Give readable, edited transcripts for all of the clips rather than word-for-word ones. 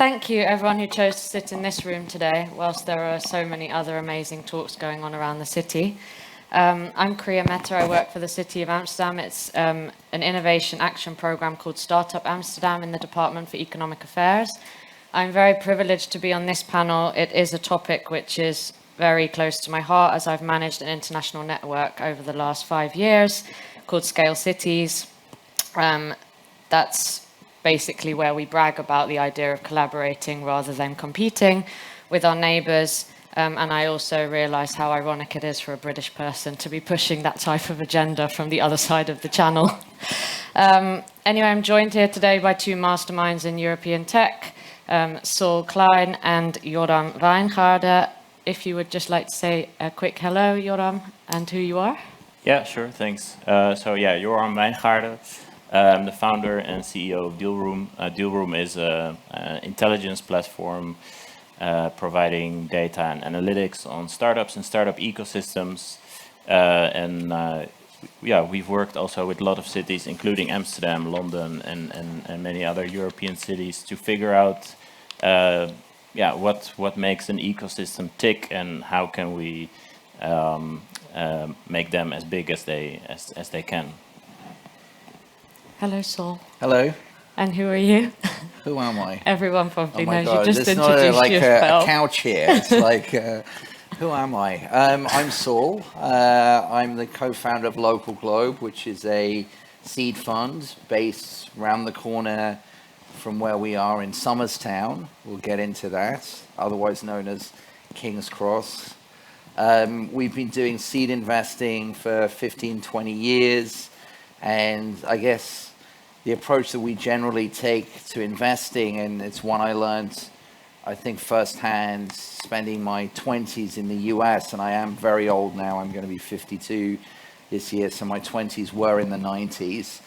thank you everyone who chose to sit in this room today, whilst there are so many other amazing talks going on around the city. I'm Kriya Mehta, I work for the City of Amsterdam. It's an innovation action program called StartupAmsterdam in the Department for Economic Affairs. I'm very privileged to be on this panel. It is a topic which is very close to my heart, as I've managed an international network over the last 5 years called Scale Cities. That's basically where we brag about the idea of collaborating rather than competing with our neighbours. And I also realise how ironic it is for a British person to be pushing that type of agenda from the other side of the channel. Anyway, I'm joined here today by two masterminds in European tech, Saul Klein and Yoram Wijngaarde. If you would just like to say a quick hello, Yoram, and who you are. Yeah, sure, thanks. Yoram Wijngaarde. I'm the founder and CEO of Dealroom. Dealroom is an intelligence platform providing data and analytics on startups and startup ecosystems. We've worked also with a lot of cities, including Amsterdam, London, and many other European cities to figure out what makes an ecosystem tick and how can we make them as big as they can. Hello, Saul. Hello. And who are you? Who am I? Everyone probably knows God. you. Just There's introduced not yourself. a couch here. It's like, who am I? I'm Saul. I'm the co-founder of LocalGlobe, which is a seed fund based around the corner from where we are in Somerstown. We'll get into that, otherwise known as King's Cross. We've been doing seed investing for 15, 20 years. And I guess the approach that we generally take to investing, and it's one I learned, I think, firsthand, spending my 20s in the US, and I am very old now, I'm going to be 52 this year, so my 20s were in the 90s,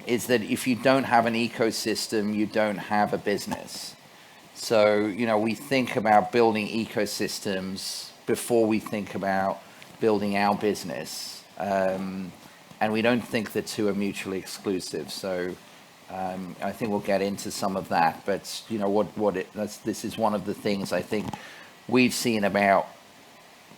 is that if you don't have an ecosystem, you don't have a business. So, we think about building ecosystems before we think about building our business. And we don't think the two are mutually exclusive. So I think we'll get into some of that. But this is one of the things I think we've seen about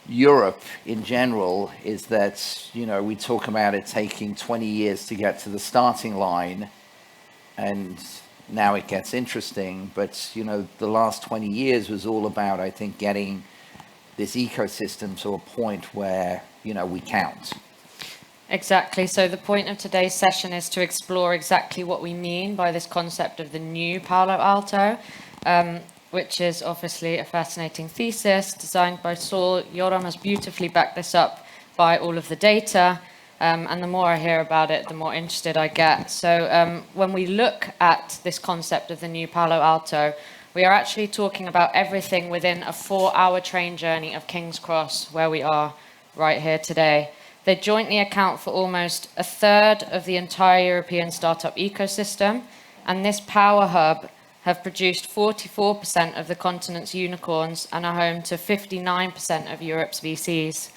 Europe in general is that, we talk about it taking 20 years to get to the starting line. And now it gets interesting. But, the last 20 years was all about, I think, getting this ecosystem to a point where, we count. Exactly. So the point of today's session is to explore exactly what we mean by this concept of the new Palo Alto, which is obviously a fascinating thesis designed by Saul. Yoram has beautifully backed this up by all of the data. And the more I hear about it, the more interested I get. So when we look at this concept of the new Palo Alto, we are actually talking about everything within a 4-hour train journey of King's Cross, where we are right here today. They jointly account for almost a third of the entire European startup ecosystem, and this power hub have produced 44% of the continent's unicorns and are home to 59% of Europe's VCs.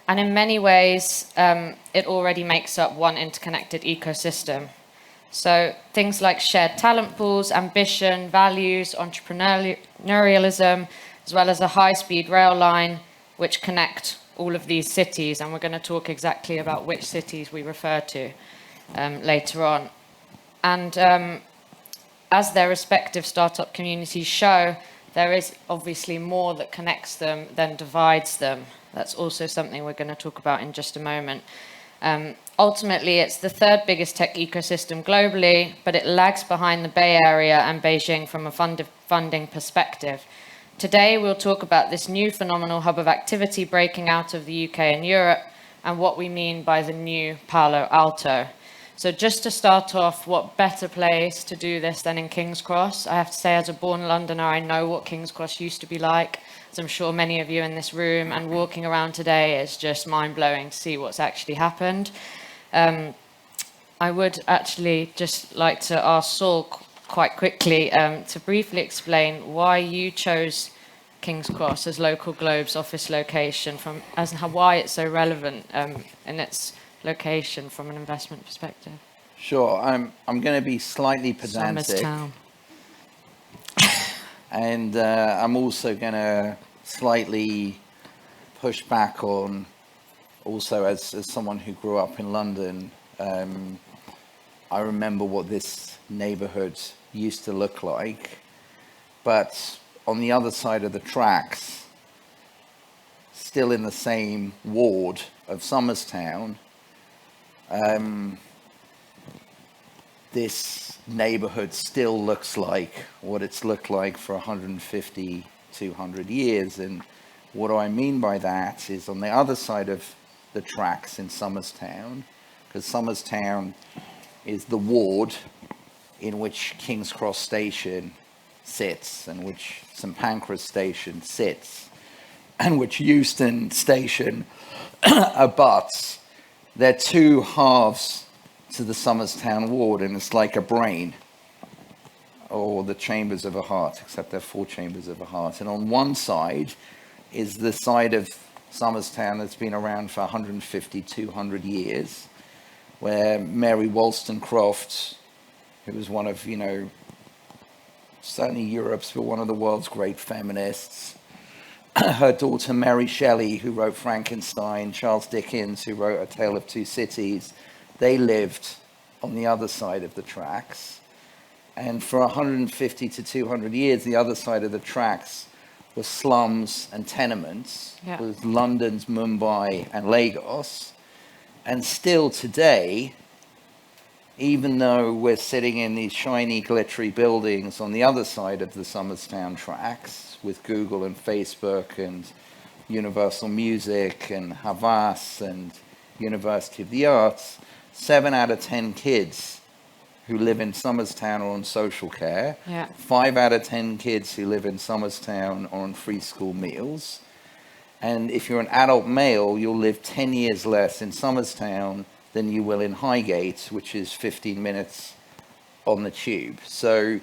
And in many ways, it already makes up one interconnected ecosystem. So things like shared talent pools, ambition, values, entrepreneurialism, as well as a high-speed rail line, which connect all of these cities, and we're going to talk exactly about which cities we refer to later on. And as their respective startup communities show, there is obviously more that connects them than divides them. That's also something we're going to talk about in just a moment. Ultimately, it's the third biggest tech ecosystem globally, but it lags behind the Bay Area and Beijing from a funding perspective. Today, we'll talk about this new phenomenal hub of activity breaking out of the UK and Europe and what we mean by the new Palo Alto. So just to start off, what better place to do this than in King's Cross? I have to say, as a born Londoner, I know what King's Cross used to be like, as I'm sure many of you in this room, and walking around today is just mind-blowing to see what's actually happened. I would actually just like to ask Saul quite quickly to briefly explain why you chose King's Cross as LocalGlobe's office location, why it's so relevant in its location from an investment perspective. Sure, I'm going to be slightly pedantic. And I'm also going to slightly push back on, also as someone who grew up in London, I remember what this neighborhood used to look like. But on the other side of the tracks, still in the same ward of Somerstown, this neighborhood still looks like what it's looked like for 150, 200 years. And what do I mean by that is on the other side of the tracks in Somerstown, because Somerstown is the ward in which King's Cross Station sits and which St Pancras Station sits and which Euston Station abuts. They're two halves to the Somerstown ward, and it's like a brain or the chambers of a heart, except they're four chambers of a heart. And on one side is the side of Somerstown that's been around for 150, 200 years, where Mary Wollstonecraft, who was one of, certainly Europe's, but one of the world's great feminists, her daughter Mary Shelley, who wrote Frankenstein, Charles Dickens, who wrote A Tale of Two Cities, they lived on the other side of the tracks. And for 150 to 200 years, the other side of the tracks was slums and tenements. Yeah. It was London's Mumbai and Lagos. And still today, even though we're sitting in these shiny, glittery buildings on the other side of the Somerstown tracks with Google and Facebook and Universal Music and Havas and University of the Arts, 7 out of 10 kids who live in Somerstown are on social care. Yeah. 5 out of 10 kids who live in Somerstown are on free school meals. And if you're an adult male, you'll live 10 years less in Somerstown than you will in Highgate, which is 15 minutes on the tube. So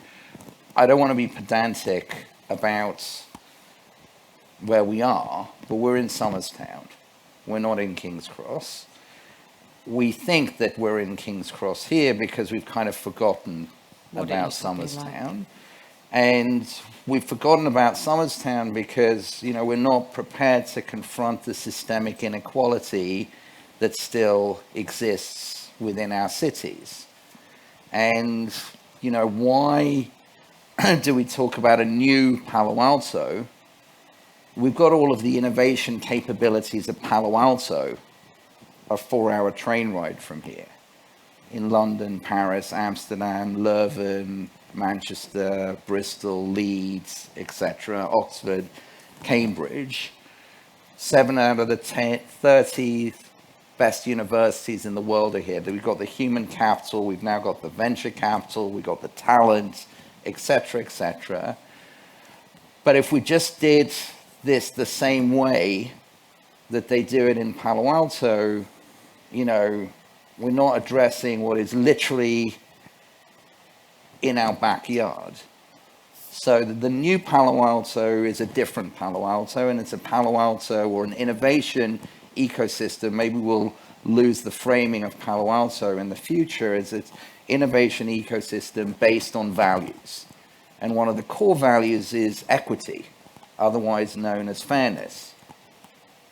I don't want to be pedantic about where we are, but we're in Somerstown. We're not in King's Cross. We think that we're in King's Cross here because we've kind of forgotten What it about used to be like. Somerstown. And we've forgotten about Somerstown because, we're not prepared to confront the systemic inequality that still exists within our cities. And, why do we talk about a new Palo Alto? We've got all of the innovation capabilities of Palo Alto, a 4-hour train ride from here. In London, Paris, Amsterdam, Leuven, Manchester, Bristol, Leeds, etc., Oxford, Cambridge. 7 out of the 30 best universities in the world are here. We've got the human capital, we've now got the venture capital, we've got the talent, etc., etc. But if we just did this the same way that they do it in Palo Alto, we're not addressing what is literally in our backyard. So the new Palo Alto is a different Palo Alto, and it's a Palo Alto or an innovation ecosystem. Maybe we'll lose the framing of Palo Alto in the future as its innovation ecosystem based on values. And one of the core values is equity, otherwise known as fairness.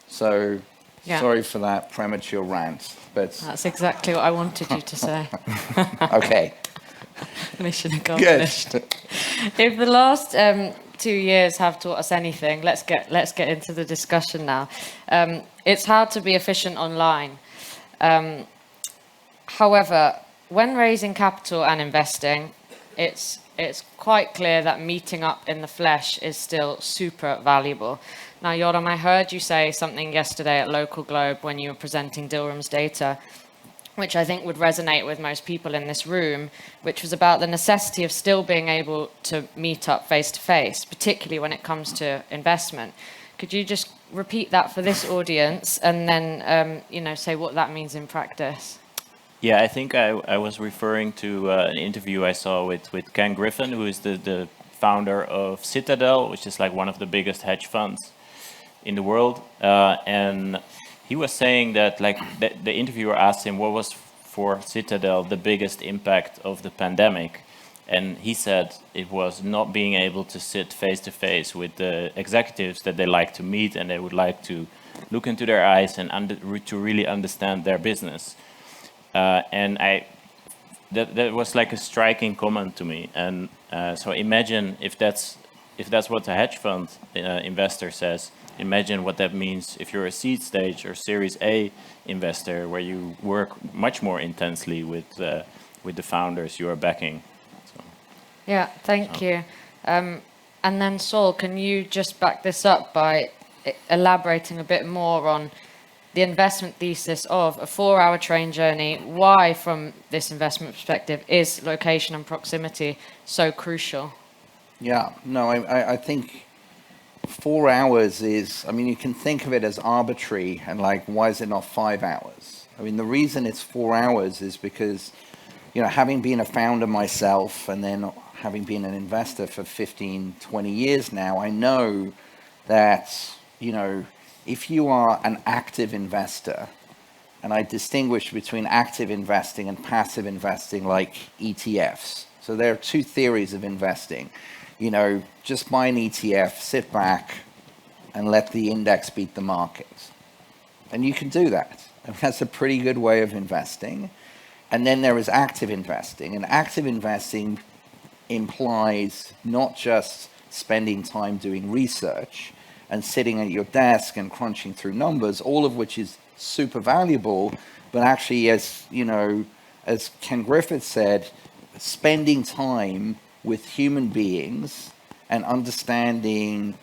So sorry for that premature rant, but That's exactly what I wanted you to say. okay. Mission accomplished. Good. If the last 2 years have taught us anything, let's get into the discussion now. It's hard to be efficient online. However, when raising capital and investing, it's quite clear that meeting up in the flesh is still super valuable. Now, Yoram, I heard you say something yesterday at LocalGlobe when you were presenting Dealroom's data, which I think would resonate with most people in this room, which was about the necessity of still being able to meet up face to face, particularly when it comes to investment. Could you just repeat that for this audience and then, say what that means in practice? Yeah, I think I was referring to an interview I saw with Ken Griffin, who is the founder of Citadel, which is like one of the biggest hedge funds in the world. And he was saying that the interviewer asked him what was for Citadel the biggest impact of the pandemic. And he said it was not being able to sit face to face with the executives that they like to meet, and they would like to look into their eyes and to really understand their business. And that was like a striking comment to me. And so imagine if that's what the hedge fund investor says. Imagine what that means if you're a seed stage or Series A investor, where you work much more intensely with the founders you are backing. So, Yeah, thank you. And then Saul, can you just back this up by elaborating a bit more on the investment thesis of a 4-hour train journey? Why, from this investment perspective, is location and proximity so crucial? Yeah, no, I think 4 hours is, I mean, you can think of it as arbitrary and like, why is it not 5 hours? I mean, the reason it's 4 hours is because, you know, having been a founder myself and then having been an investor for 15, 20 years now, I know that, you know, if you are an active investor, and I distinguish between active investing and passive investing like ETFs. So there are two theories of investing. You know, just buy an ETF, sit back, and let the index beat the market. And you can do that. And that's a pretty good way of investing. And then there is active investing. And active investing implies not just spending time doing research and sitting at your desk and crunching through numbers, all of which is super valuable, but actually, as you know, as Ken Griffith said, spending time with human beings and understanding,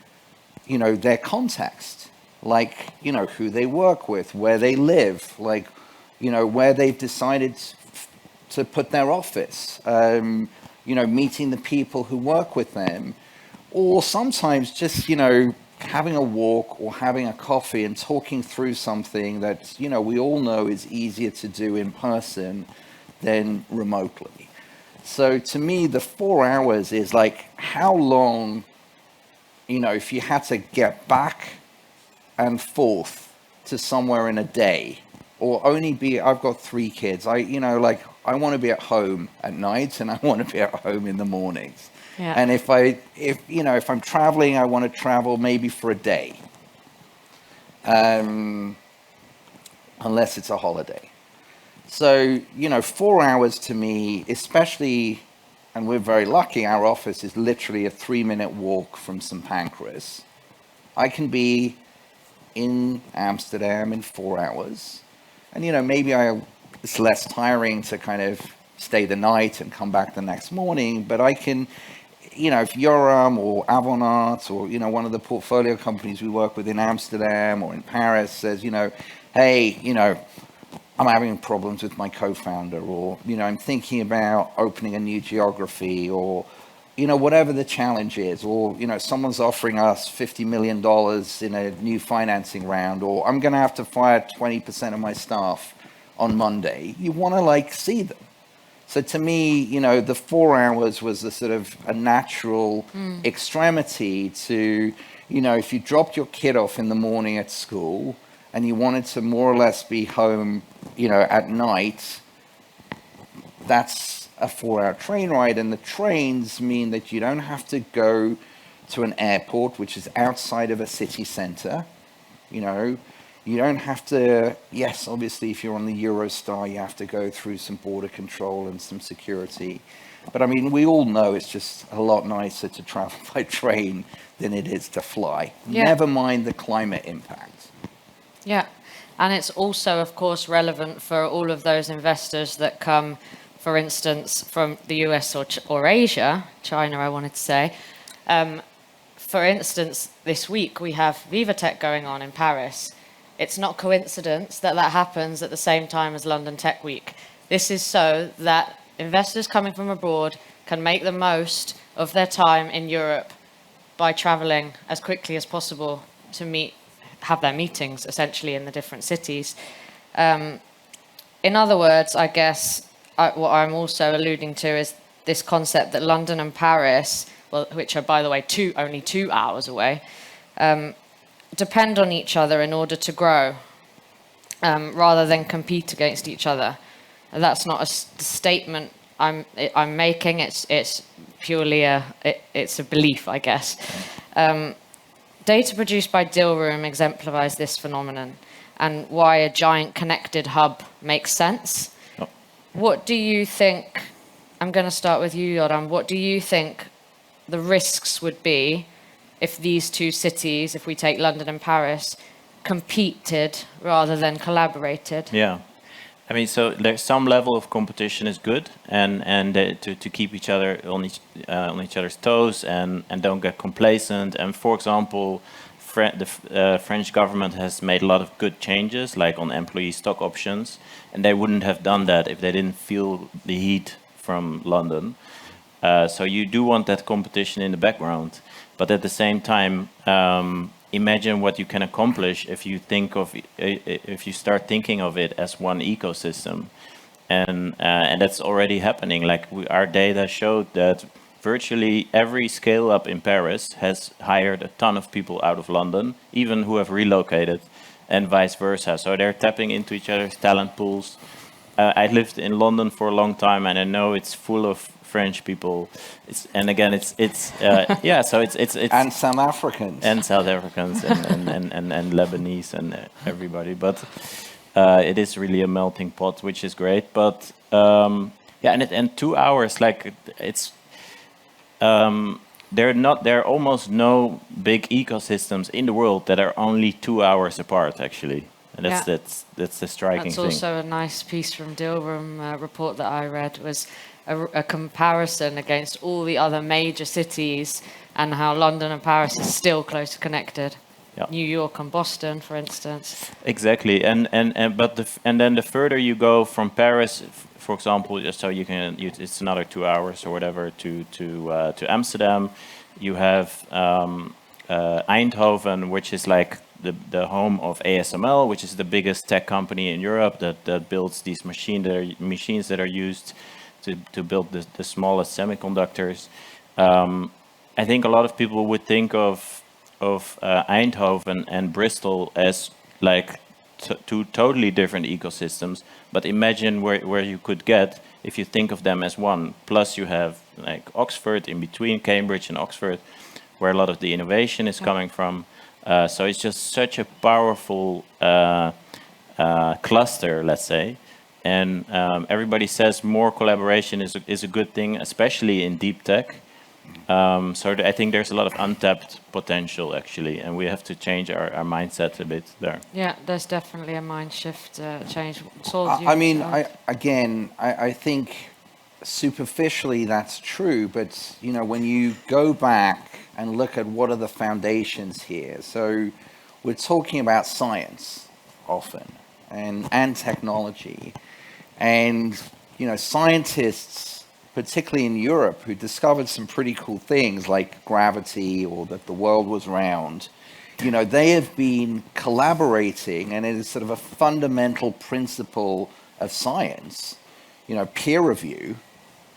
you know, their context, like, you know, who they work with, where they live, like, you know, where they've decided to put their office, you know, meeting the people who work with them, or sometimes just, you know, having a walk or having a coffee and talking through something that, you know, we all know is easier to do in person than remotely. So to me, the 4 hours is like how long, you know, if you had to get back and forth to somewhere in a day, or only be, I've got 3 kids. You know, like I want to be at home at night and I want to be at home in the mornings. Yeah. And if I'm traveling, I want to travel maybe for a day. Unless it's a holiday. So, you know, 4 hours to me, especially, and we're very lucky, our office is literally a 3-minute walk from St. Pancras. I can be in Amsterdam in 4 hours. And, you know, maybe it's less tiring to kind of stay the night and come back the next morning, but I can, you know, if Yoram or Avonart or, you know, one of the portfolio companies we work with in Amsterdam or in Paris says, you know, hey, you know, I'm having problems with my co-founder, or, you know, I'm thinking about opening a new geography, or, you know, whatever the challenge is, or, you know, someone's offering us $50 million in a new financing round, or I'm going to have to fire 20% of my staff on Monday. You want to like see them. So to me, you know, the 4 hours was a sort of a natural extremity to, you know, if you dropped your kid off in the morning at school and you wanted to more or less be home, you know, at night, that's a 4-hour train ride. And the trains mean that you don't have to go to an airport, which is outside of a city center. You know, you don't have to, yes, obviously, if you're on the Eurostar, you have to go through some border control and some security. But I mean, we all know it's just a lot nicer to travel by train than it is to fly. Yeah. Never mind the climate impact. Yeah, and it's also, of course, relevant for all of those investors that come, for instance, from the US or Asia, China, I wanted to say. For instance, this week we have VivaTech going on in Paris. It's not coincidence that that happens at the same time as London Tech Week. This is so that investors coming from abroad can make the most of their time in Europe by traveling as quickly as possible to have their meetings, essentially, in the different cities. In other words, I guess what I'm also alluding to is this concept that London and Paris, well, which are, by the way, only 2 hours away, depend on each other in order to grow, rather than compete against each other. And that's not a statement I'm making. It's purely it's a belief, I guess. Data produced by Dealroom exemplifies this phenomenon and why a giant connected hub makes sense. Oh. What do you think? I'm going to start with you, Yoram. What do you think the risks would be if these two cities, if we take London and Paris, competed rather than collaborated? Yeah. I mean, so there's some level of competition is good, and to keep each other on each other's toes, and don't get complacent. And for example, the French government has made a lot of good changes, like on employee stock options, and they wouldn't have done that if they didn't feel the heat from London. So you do want that competition in the background, but at the same time, imagine what you can accomplish if you if you start thinking of it as one ecosystem, and that's already happening. Like our data showed that virtually every scale up in Paris has hired a ton of people out of London, even who have relocated, and vice versa. So they're tapping into each other's talent pools. I lived in London for a long time, and I know it's full of French people. Yeah. So it's And some Africans. and South Africans and Lebanese and everybody. But it is really a melting pot, which is great. But yeah, and 2 hours, like it's there are almost no big ecosystems in the world that are only 2 hours apart, actually. And that's the striking thing. That's also a nice piece from Dealroom report that I read, was a comparison against all the other major cities and how London and Paris is still closely connected. Yeah. New York and Boston, for instance. Exactly, and then the further you go from Paris, for example, just so it's another 2 hours or whatever to Amsterdam. You have Eindhoven, which is like the home of ASML, which is the biggest tech company in Europe that builds these machines that are used to build the smallest semiconductors. I think a lot of people would think of Eindhoven and Bristol as like two totally different ecosystems, but imagine where you could get if you think of them as one. Plus you have like Oxford in between, Cambridge and Oxford, where a lot of the innovation is coming from. So it's just such a powerful cluster, let's say. And everybody says more collaboration is a good thing, especially in deep tech. So I think there's a lot of untapped potential, actually, and we have to change our mindset a bit there. Yeah, there's definitely a mind shift change. Saul, I think superficially that's true, but when you go back and look at what are the foundations here, so we're talking about science often and technology, and scientists, particularly in Europe, who discovered some pretty cool things like gravity or that the world was round, they have been collaborating, and it is sort of a fundamental principle of science, peer review,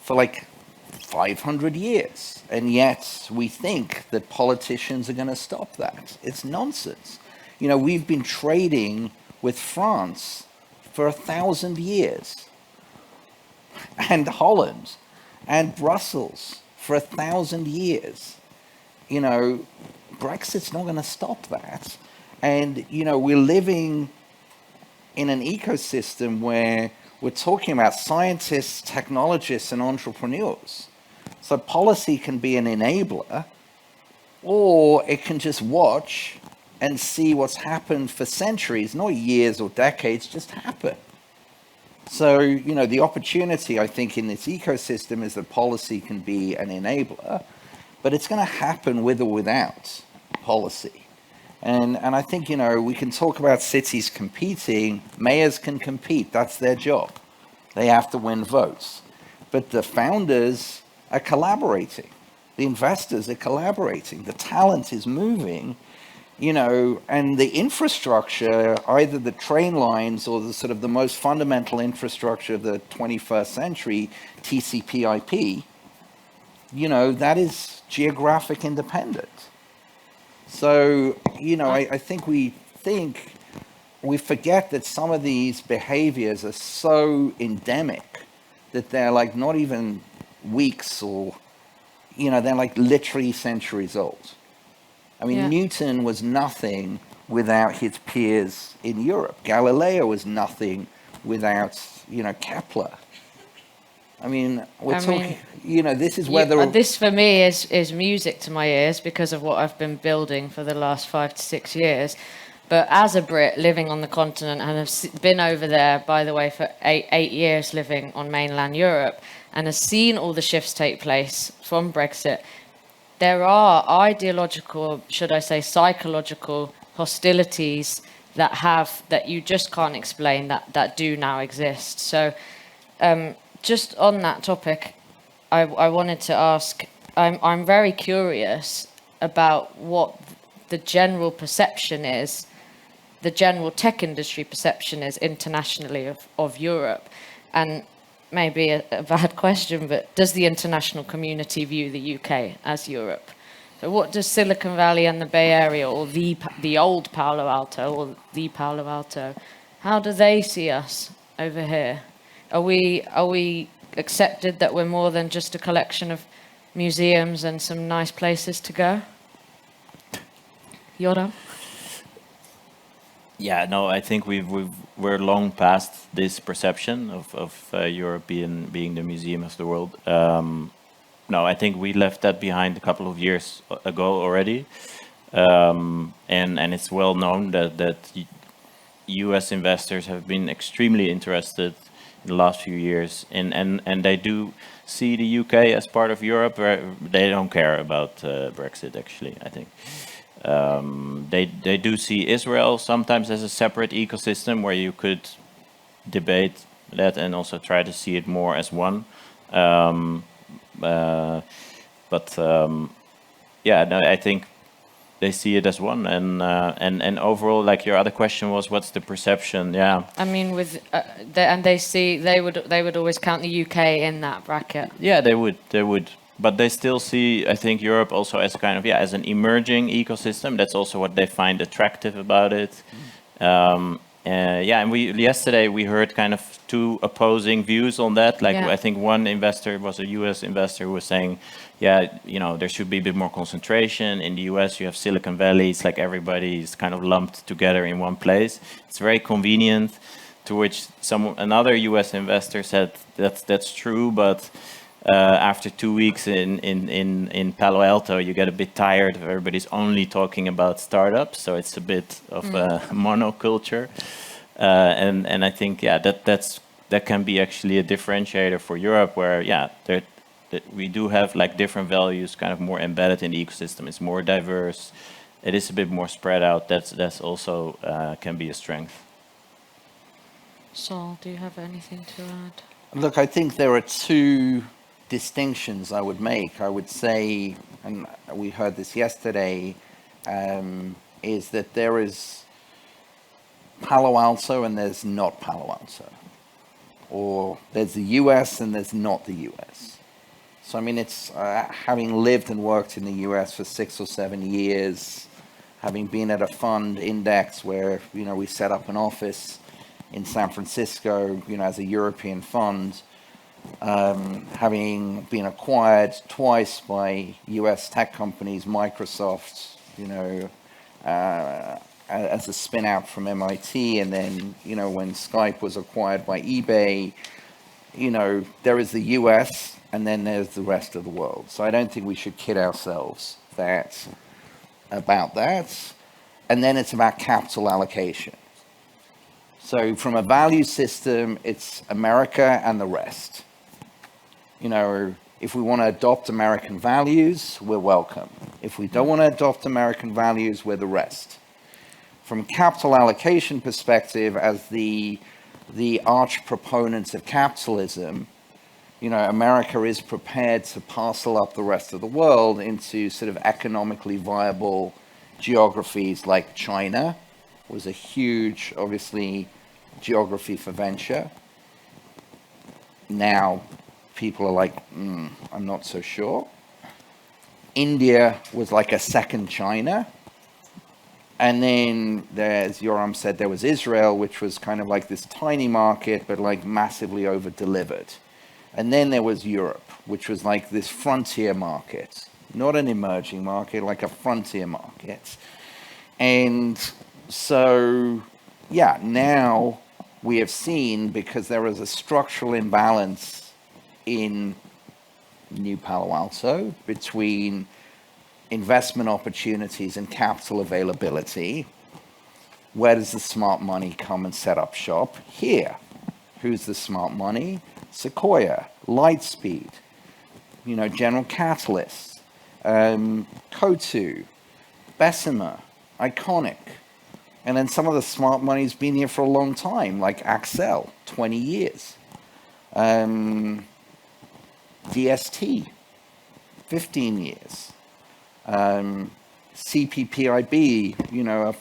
for like 500 years. And yet we think that politicians are going to stop that. It's nonsense. We've been trading with France for 1,000 years, and Holland and Brussels for 1,000 years. Brexit's not going to stop that. And, we're living in an ecosystem where we're talking about scientists, technologists, and entrepreneurs. So policy can be an enabler, or it can just watch and see what's happened for centuries, not years or decades, just happen. So, the opportunity, I think, in this ecosystem is that policy can be an enabler, but it's going to happen with or without policy. And I think, we can talk about cities competing. Mayors can compete. That's their job. They have to win votes. But the founders are collaborating. The investors are collaborating. The talent is moving, and the infrastructure, either the train lines or the sort of the most fundamental infrastructure of the 21st century, TCP/IP, that is geographic independent. So, I think we forget that some of these behaviors are so endemic that they're like not even weeks or, they're like literally centuries old. I mean, Yeah. Newton was nothing without his peers in Europe. Galileo was nothing without, Kepler. I mean, we're talking, this is whether... This for me is music to my ears because of what I've been building for the last 5 to 6 years. But as a Brit living on the continent and have been over there, by the way, for eight years living on mainland Europe and have seen all the shifts take place from Brexit, there are ideological, should I say, psychological hostilities that you just can't explain that do now exist. So just on that topic, I wanted to ask, I'm very curious about what the general perception is, the general tech industry perception is internationally of Europe. And maybe a bad question, but does the international community view the UK as Europe? So what does Silicon Valley and the Bay Area, or the old Palo Alto, or the Palo Alto, how do they see us over here? Are we accepted that we're more than just a collection of museums and some nice places to go? Yoram? Yeah, no, I think we're long past this perception of Europe being the museum of the world. No, I think we left that behind a couple of years ago already, and it's well known that U.S. investors have been extremely interested in the last few years, and they do see the UK as part of Europe. Where they don't care about Brexit, actually, I think. They do see Israel sometimes as a separate ecosystem where you could debate that and also try to see it more as one. Yeah, no, I think they see it as one, and overall, like your other question was, what's the perception? Yeah, I mean, they would always count the UK in that bracket. yeah, they would. But they still see, I think, Europe also as kind of, as an emerging ecosystem. That's also what they find attractive about it. And yesterday we heard kind of two opposing views on that. Like, I think one investor was a US investor who was saying, there should be a bit more concentration. In the US, you have Silicon Valley. It's like everybody's kind of lumped together in one place. It's very convenient. To which another US investor said that's true, but after 2 weeks in Palo Alto, you get a bit tired of everybody's only talking about startups. So it's a bit of a monoculture, and I think that can be actually a differentiator for Europe, where we do have like different values, kind of more embedded in the ecosystem. It's more diverse. It is a bit more spread out. That's also can be a strength. Saul, do you have anything to add? Look, I think there are two distinctions I would make. I would say, and we heard this yesterday, is that there is Palo Alto and there's not Palo Alto. Or there's the US and there's not the US. So, I mean, it's having lived and worked in the US for 6 or 7 years, having been at a fund index where, we set up an office in San Francisco, as a European fund, having been acquired twice by US tech companies, Microsoft, as a spin out from MIT, and then, when Skype was acquired by eBay, there is the US and then there's the rest of the world. So I don't think we should kid ourselves about that. And then it's about capital allocation. So from a value system, it's America and the rest. If we want to adopt American values, we're welcome. If we don't want to adopt American values, we're the rest. From a capital allocation perspective, as the arch proponents of capitalism, America is prepared to parcel up the rest of the world into sort of economically viable geographies, like China was a huge, obviously, geography for venture. Now, people are like, I'm not so sure. India was like a second China. And then, as Yoram said, there was Israel, which was kind of like this tiny market, but like massively over-delivered. And then there was Europe, which was like this frontier market, not an emerging market, like a frontier market. And so, yeah, now we have seen, because there is a structural imbalance in New Palo Alto between investment opportunities and capital availability, where does the smart money come and set up shop? Here. Who's the smart money? Sequoia, Lightspeed, General Catalyst, Cotu, Bessemer, Iconic. And then some of the smart money's been here for a long time, like Accel, 20 years. DST, 15 years. CPPIB, a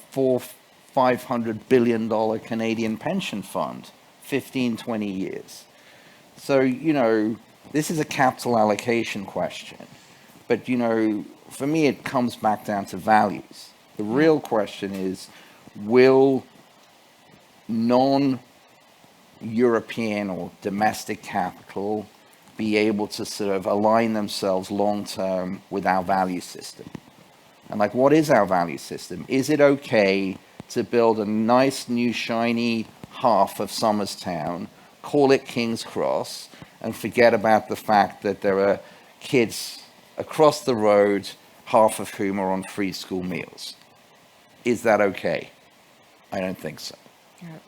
$500 billion Canadian pension fund, 15, 20 years. So, this is a capital allocation question. But, for me, it comes back down to values. The real question is, will non-European or domestic capital be able to sort of align themselves long-term with our value system? And like, what is our value system? Is it okay to build a nice, new, shiny half of Somerstown, call it King's Cross, and forget about the fact that there are kids across the road, half of whom are on free school meals? Is that okay? I don't think so. Yep.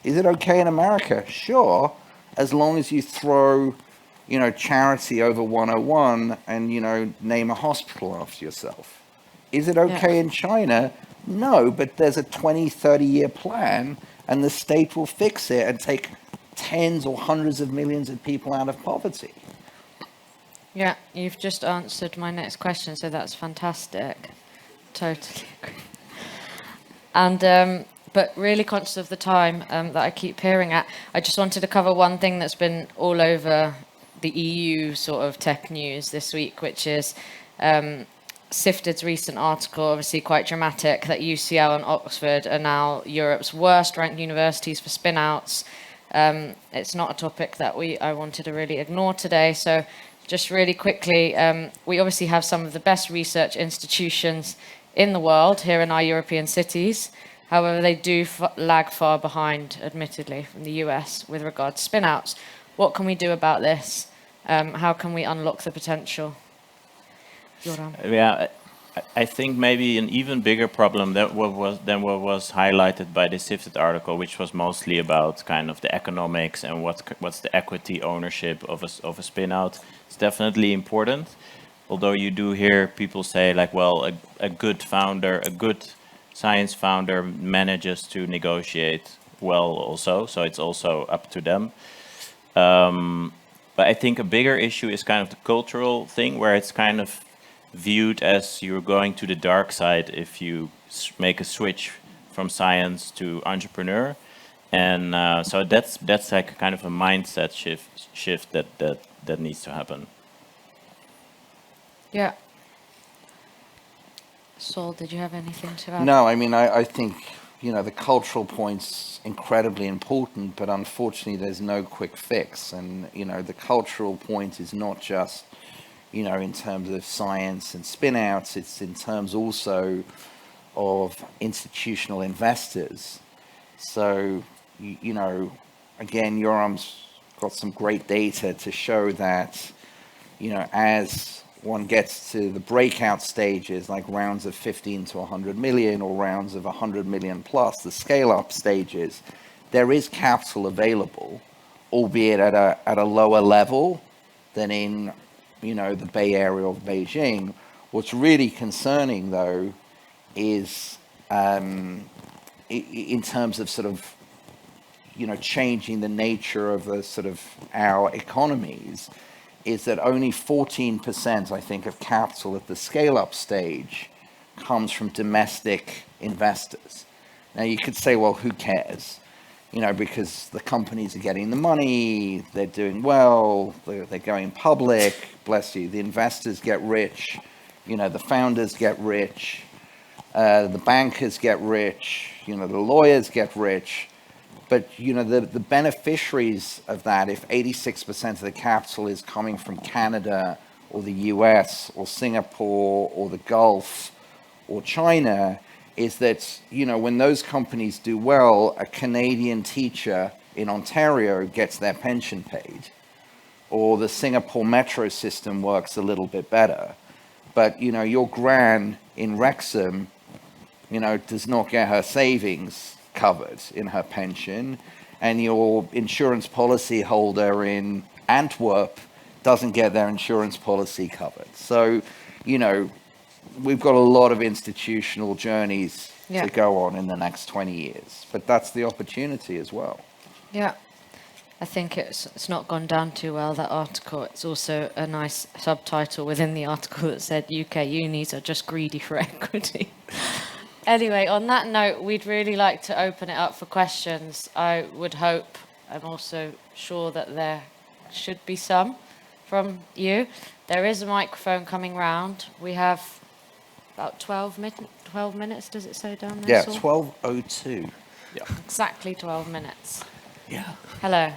Is it okay in America? Sure, as long as you throw, charity over 101 and, name a hospital after yourself. Is it okay in China? No, but there's a 20, 30-year plan, and the state will fix it and take tens or hundreds of millions of people out of poverty. Yeah, you've just answered my next question, so that's fantastic. Totally agree. And but really conscious of the time that I keep peering at, I just wanted to cover one thing that's been all over the EU sort of tech news this week, which is Sifted's recent article, obviously quite dramatic, that UCL and Oxford are now Europe's worst ranked universities for spin-outs. It's not a topic that I wanted to really ignore today, so just really quickly, we obviously have some of the best research institutions in the world here in our European cities. However, they do lag far behind, admittedly, from the US with regard to spin-outs. What can we do about this? How can we unlock the potential? Yoram. Yeah, I think maybe an even bigger problem than what was highlighted by the Sifted article, which was mostly about kind of the economics and what's the equity ownership of a spin-out. It's definitely important. Although you do hear people say like, well, a good founder, a good science founder manages to negotiate well also, so it's also up to them. But I think a bigger issue is kind of the cultural thing, where it's kind of viewed as you're going to the dark side if you make a switch from science to entrepreneur. And so that's like a kind of a mindset shift that needs to happen. Yeah. Saul, did you have anything to add? No, I mean, I think, the cultural point's incredibly important, but unfortunately there's no quick fix. And, the cultural point is not just, in terms of science and spin-outs, it's in terms also of institutional investors. So, again, Yoram's got some great data to show that, as one gets to the breakout stages, like rounds of 15 to 100 million or rounds of 100 million plus, the scale-up stages, there is capital available, albeit at a lower level than in, the Bay Area or Beijing. What's really concerning, though, is in terms of sort of, changing the nature of the sort of our economies, is that only 14%, I think, of capital at the scale-up stage comes from domestic investors. Now, you could say, well, who cares? Because the companies are getting the money, they're doing well, they're going public, bless you, the investors get rich, the founders get rich, the bankers get rich, the lawyers get rich. But the beneficiaries of that, if 86% of the capital is coming from Canada or the US or Singapore or the Gulf or China, is that when those companies do well, a Canadian teacher in Ontario gets their pension paid, or the Singapore metro system works a little bit better. But your gran in Wrexham, does not get her savings covered in her pension, and your insurance policy holder in Antwerp doesn't get their insurance policy covered. So, we've got a lot of institutional journeys to go on in the next 20 years, but that's the opportunity as well. Yeah. I think it's not gone down too well, that article. It's also a nice subtitle within the article that said UK unis are just greedy for equity. Anyway, on that note, we'd really like to open it up for questions. I would hope, I'm also sure that there should be some from you. There is a microphone coming round. We have about 12 minutes, does it say down there? Yeah, Saul? 12:02. Yeah. Exactly 12 minutes. Yeah. Hello.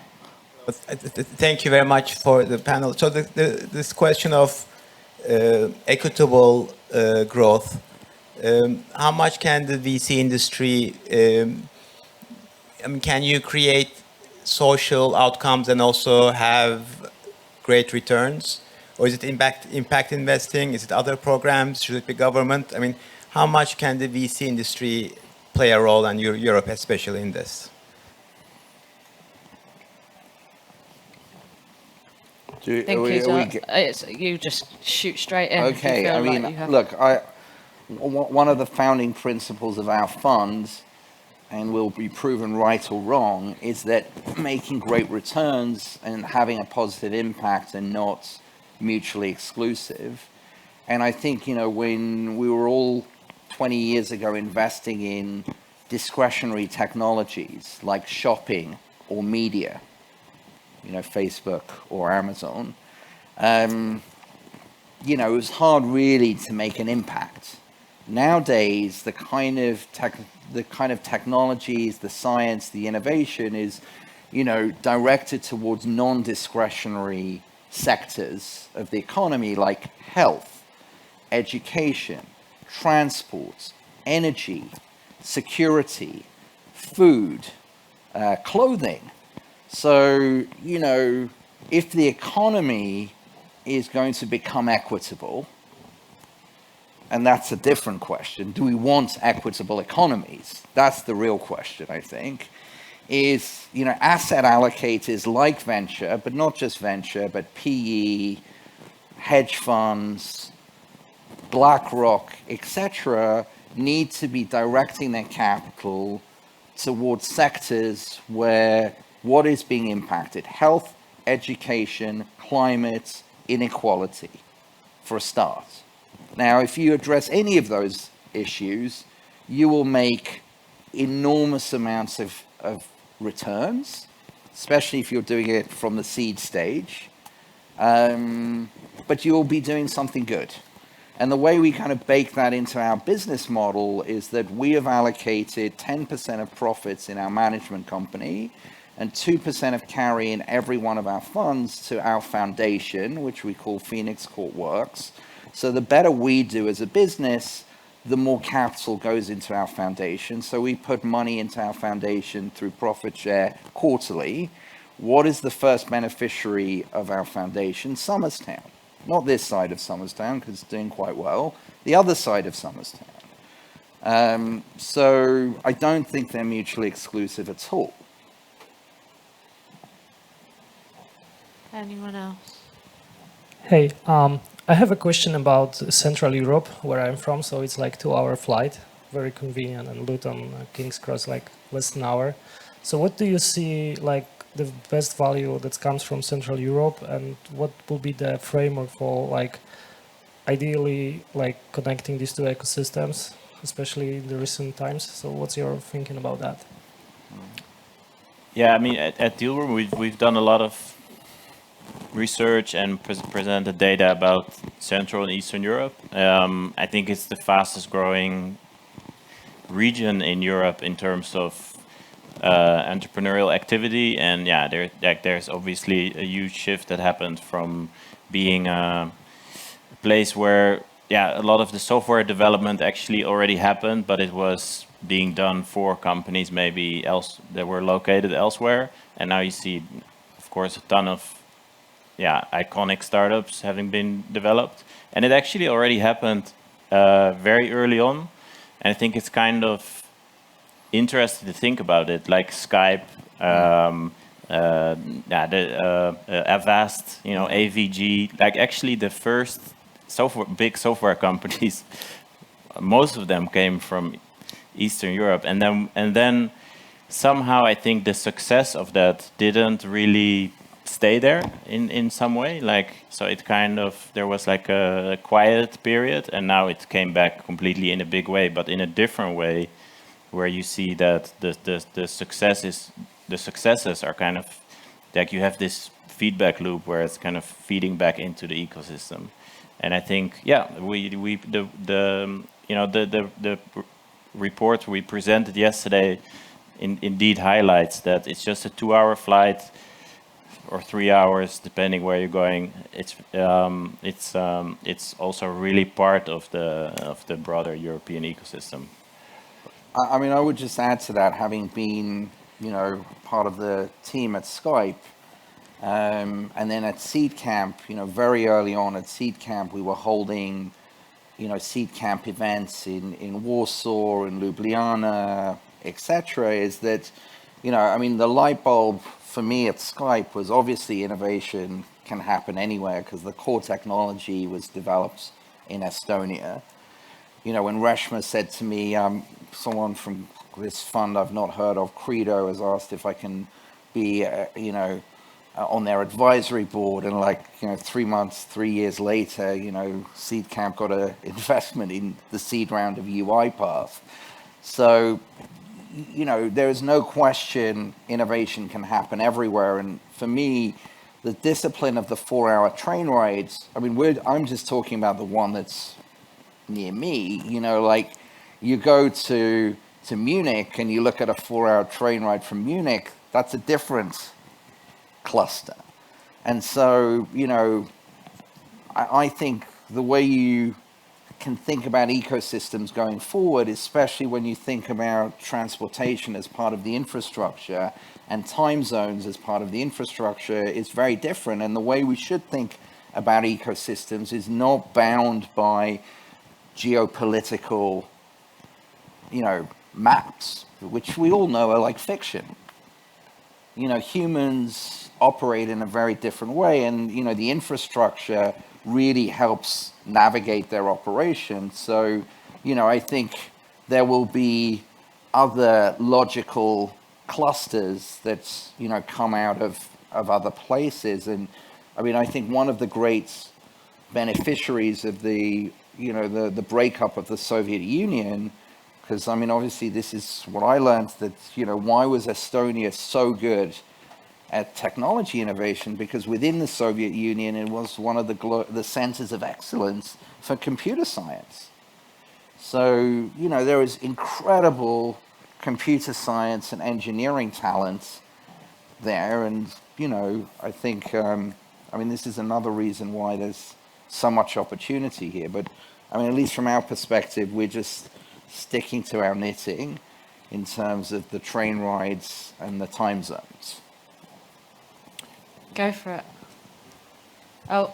Thank you very much for the panel. So this question of equitable growth, how much can the VC industry, can you create social outcomes and also have great returns? Or is it impact investing? Is it other programs? Should it be government? How much can the VC industry play a role, and Europe especially, in this? You just shoot straight in. Okay, look, one of the founding principles of our funds, and will be proven right or wrong, is that making great returns and having a positive impact are not mutually exclusive. And I think, when we were all 20 years ago investing in discretionary technologies like shopping or media, Facebook or Amazon, it was hard really to make an impact. Nowadays, the kind of technologies, the science, the innovation is, directed towards non-discretionary sectors of the economy like health, education, transport, energy, security, food, clothing. So, if the economy is going to become equitable, and that's a different question, do we want equitable economies? That's the real question, I think, is, asset allocators like venture, but not just venture, but PE, hedge funds, BlackRock, etc., need to be directing their capital towards sectors where what is being impacted? Health, education, climate, inequality, for a start. Now, if you address any of those issues, you will make enormous amounts of returns, especially if you're doing it from the seed stage. But you'll be doing something good. And the way we kind of bake that into our business model is that we have allocated 10% of profits in our management company and 2% of carry in every one of our funds to our foundation, which we call Phoenix Court Works. So the better we do as a business, the more capital goes into our foundation. So we put money into our foundation through profit share quarterly. What is the first beneficiary of our foundation? Somerstown. Not this side of Somerstown, because it's doing quite well. The other side of Somerstown. So I don't think they're mutually exclusive at all. Anyone else? Hey, I have a question about Central Europe, where I'm from. So it's like 2-hour flight, very convenient, and Luton, King's Cross, like less than an hour. So what do you see like the best value that comes from Central Europe, and what will be the framework for like ideally like connecting these two ecosystems, especially in the recent times? So what's your thinking about that? Yeah, at Dealroom, we've done a lot of research and presented data about Central and Eastern Europe. I think it's the fastest growing region in Europe in terms of entrepreneurial activity. And yeah, there's obviously a huge shift that happened from being a place where a lot of the software development actually already happened, but it was being done for companies maybe else that were located elsewhere. And now you see, of course, a ton of iconic startups having been developed. And it actually already happened very early on. And I think it's kind of interesting to think about it, like Skype, Avast, AVG, like actually the first big software companies, most of them came from Eastern Europe. And then somehow I think the success of that didn't really stay there in some way. So it kind of, there was like a quiet period, and now it came back completely in a big way, but in a different way, where you see that the successes are kind of like, you have this feedback loop where it's kind of feeding back into the ecosystem. And I think the report we presented yesterday indeed highlights that it's just a 2-hour flight or 3 hours, depending where you're going. It's also really part of the broader European ecosystem. I mean, I would just add to that, having been, part of the team at Skype, and then at Seed Camp, very early on at Seed Camp, we were holding, Seed Camp events in Warsaw, in Ljubljana, etc. Is that, the light bulb for me at Skype was obviously innovation can happen anywhere because the core technology was developed in Estonia. When Reshma said to me, someone from this fund I've not heard of, Kriya, has asked if I can be, on their advisory board, and 3 years later, Seed Camp got an investment in the seed round of UiPath. So, there is no question innovation can happen everywhere. And for me, the discipline of the 4-hour train rides, I'm just talking about the one that's near me, you go to Munich and you look at a 4-hour train ride from Munich, that's a different cluster. And so, I think the way you can think about ecosystems going forward, especially when you think about transportation as part of the infrastructure and time zones as part of the infrastructure, is very different. And the way we should think about ecosystems is not bound by geopolitical, maps, which we all know are like fiction. Humans operate in a very different way, and the infrastructure really helps navigate their operation. So, I think there will be other logical clusters that, come out of other places. And I think one of the great beneficiaries of the breakup of the Soviet Union, because obviously this is what I learned, that why was Estonia so good at technology innovation? Because within the Soviet Union, it was one of the centers of excellence for computer science. So there is incredible computer science and engineering talent there, and I think this is another reason why there's so much opportunity here. But at least from our perspective, we're just sticking to our knitting in terms of the train rides and the time zones. Go for it. Oh.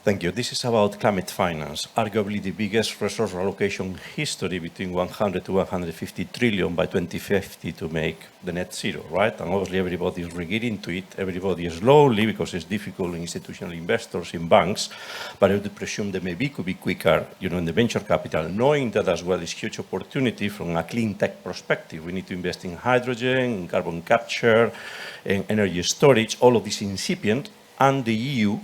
Thank you. This is about climate finance, arguably the biggest resource allocation history, between 100 to 150 trillion by 2050 to make the net zero, right? And obviously everybody is getting to it, everybody is slowly, because it's difficult in institutional investors, in banks, but I would presume that maybe could be quicker, in the venture capital, knowing that as well is huge opportunity from a clean tech perspective. We need to invest in hydrogen, in carbon capture, in energy storage, all of this incipient, and the EU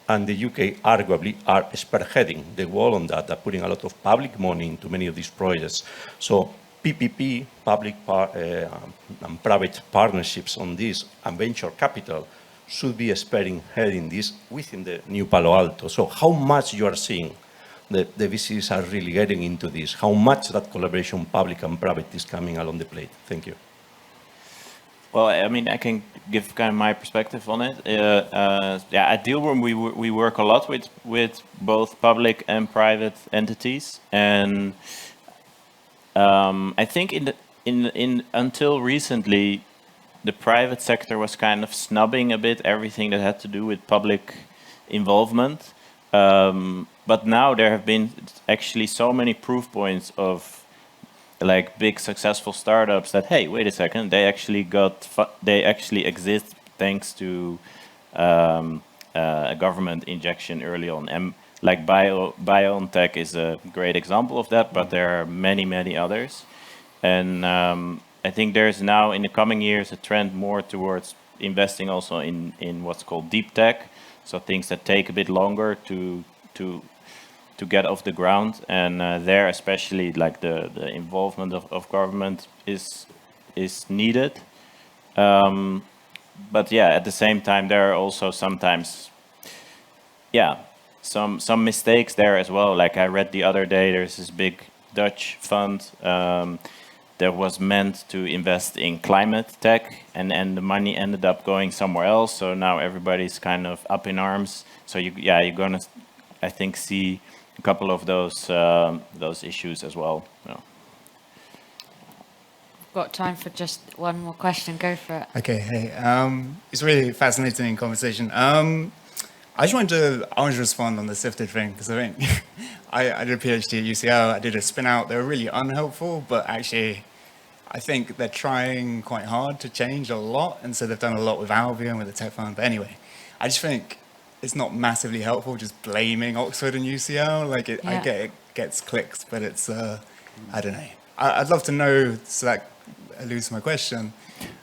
and the UK arguably are spearheading the wall on that. They're putting a lot of public money into many of these projects. So PPP, public and private partnerships on this, and venture capital should be spearheading this within the new Palo Alto. So how much you are seeing the VCs are really getting into this, how much that collaboration, public and private, is coming along the plate. Thank you. Well, I mean, I can give kind of my perspective on it. Yeah, at Dealroom, we work a lot with both public and private entities, and I think in until recently, the private sector was kind of snubbing a bit everything that had to do with public involvement. But now there have been actually so many proof points of like big successful startups that, hey, wait a second, they actually exist thanks to a government injection early on. And like BioNTech is a great example of that, but there are many others. And I think there's now in the coming years a trend more towards investing also in what's called deep tech, so things that take a bit longer to get off the ground, and there especially like the involvement of government is needed. But yeah, at the same time there are also sometimes some mistakes there as well. Like I read the other day, there's this big Dutch fund that was meant to invest in climate tech, and the money ended up going somewhere else. So now everybody's kind of up in arms. So you're gonna, I think, see a couple of those issues as well. Yeah. Got time for just one more question. Go for it. Okay, hey, it's a really fascinating conversation. I just wanted to respond on the sifted thing, because I think I did a PhD at UCL, I did a spin out, they were really unhelpful, but actually I think they're trying quite hard to change a lot, and so they've done a lot with Alvia and with the tech fund. But anyway, I just think it's not massively helpful just blaming Oxford and UCL. Like I get it gets clicks, but it's I don't know. I'd love to know, so that alludes to my question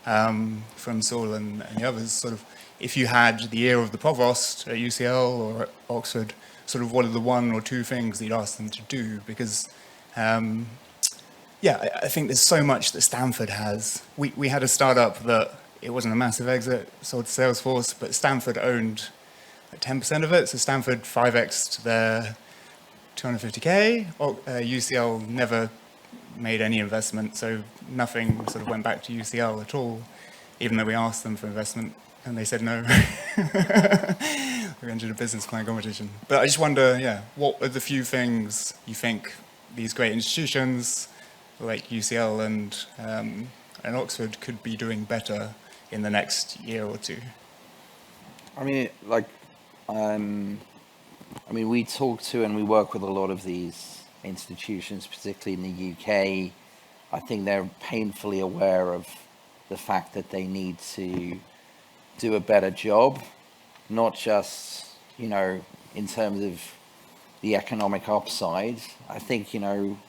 from Saul and the others, sort of, if you had the ear of the provost at UCL or at Oxford, sort of what are the one or two things that you'd ask them to do? Because I think there's so much that Stanford has. We had a startup that it wasn't a massive exit, sold to Salesforce, but Stanford owned 10% of it. So Stanford 5x'd their 250K. UCL never made any investment, so nothing sort of went back to UCL at all, even though we asked them for investment and they said no. We entered a business plan competition. But I just wonder, what are the few things you think these great institutions like UCL and Oxford could be doing better in the next year or two? I mean, we talk to and we work with a lot of these institutions, particularly in the UK. I think they're painfully aware of the fact that they need to do a better job, not just, in terms of the economic upside. I think,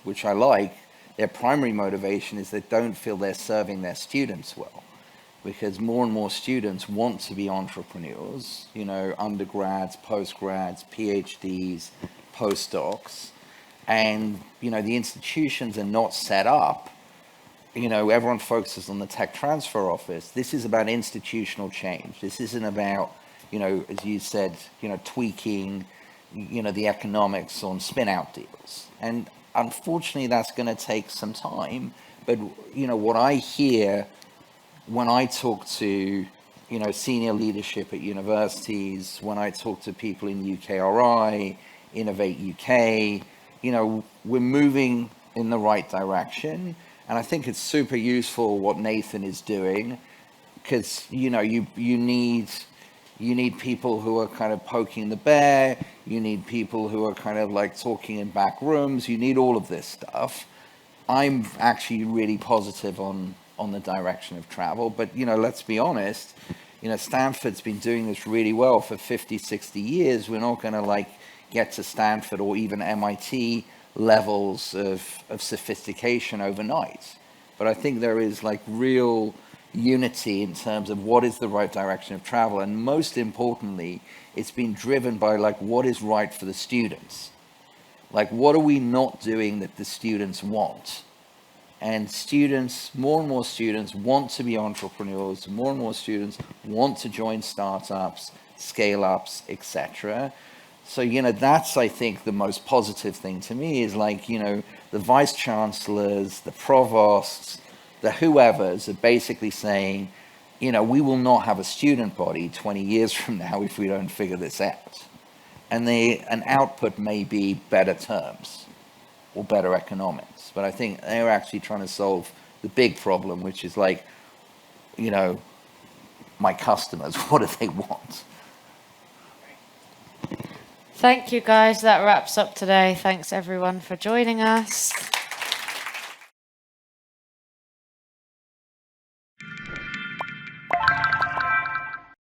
which I like, their primary motivation is they don't feel they're serving their students well, because more and more students want to be entrepreneurs, undergrads, postgrads, PhDs, postdocs, and, the institutions are not set up. Everyone focuses on the tech transfer office. This is about institutional change. This isn't about, as you said, tweaking, the economics on spin-out deals. And unfortunately, that's going to take some time. But, what I hear when I talk to, senior leadership at universities, when I talk to people in UKRI, Innovate UK, we're moving in the right direction. And I think it's super useful what Nathan is doing, because, you need people who are kind of poking the bear. You need people who are kind of like talking in back rooms. You need all of this stuff. I'm actually really positive on the direction of travel. But, let's be honest, Stanford's been doing this really well for 50, 60 years. We're not going to get to Stanford or even MIT levels of sophistication overnight. But I think there is real unity in terms of what is the right direction of travel. And most importantly, it's been driven by what is right for the students. What are we not doing that the students want? And more and more students want to be entrepreneurs. More and more students want to join startups, scale-ups, etc. So, that's, I think, the most positive thing to me is like, the vice chancellors, the provosts, the whoever's are basically saying, we will not have a student body 20 years from now if we don't figure this out. And an output may be better terms or better economics. But I think they're actually trying to solve the big problem, which is like, my customers, what do they want? Thank you, guys. That wraps up today. Thanks, everyone, for joining us.